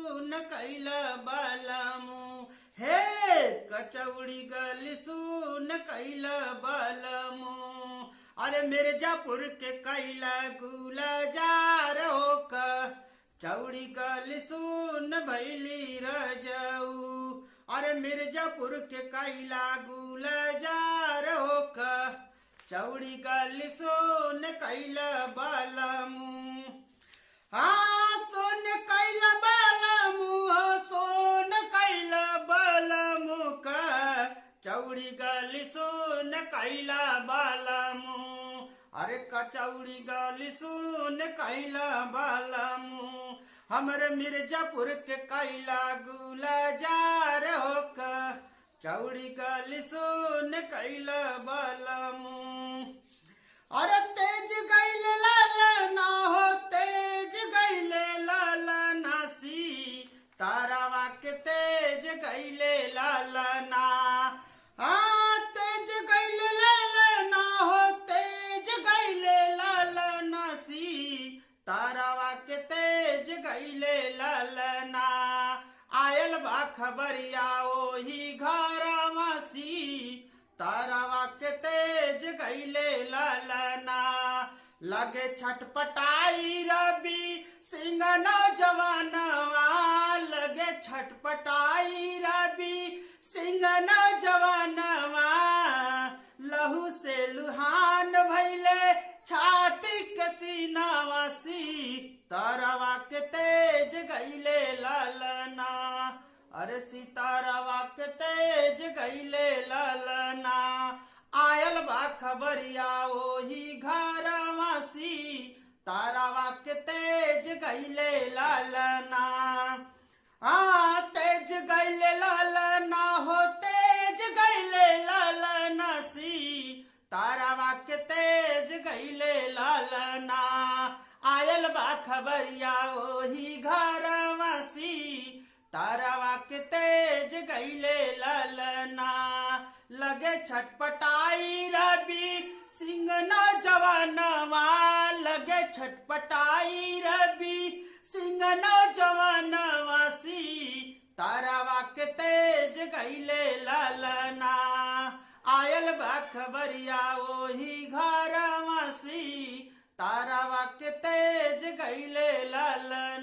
सुन कैल बलमु हे कचौड़ी गली सुन कैल बलमु। अरे मिर्जापुर के कैला गुलजार होक चौड़ी गली सुन भैली रजऊ। अरे मिर्जापुर के कैला गुलजार होक चौड़ी गली सुन कैल बलमु। हाँ सोन कैल बलमु सोन कैल बलमु का चौड़ी गली सुन कैल बलमु। अरे कचौड़ी गली सुन कैल बलमु हमरे मिर्जापुर के कैला गुलजार होक चौड़ी गली सुन कैल बलमु। अरे तेज गैल लाल ना हो तेज गैल लाल नासी तारावा के तेज गैल लाल ना। हाँ तेज गैल लाल ना हो तेज गैल लाल नासी तारावा के तेज गैल लाल ना। आयल बा खबरिया ओही घर वासी तारावा के तेज गैले लालना। लगे छटपटाई रवि सिंह नौजवानवा लगे छटपटाई रवि सिंह नौजवानवा। लहू से लुहान भैले छाती के सीनावासी तारावा के तेज गैले लालना। अरे सीतारावा के तेज गैले लालना। आयल बा खबरिया ओही घर वासी तारावा के तेज गैले लालना। हाँ तेज गैले लालना हो तेज गैले लालना सी तारावा के तेज गैले लालना। आयल बा खबरिया ओही घर वासी तारावा के तेज गैले लालना। लगे छटपटाई रवि सिंह नौजवानवा लगे छटपटाई रवि सिंह नौजवानवा सी तारावा के तेज गैले लालना। आयल बा खबरिया ओही घर वासी तारावा के तेज गैले लालना।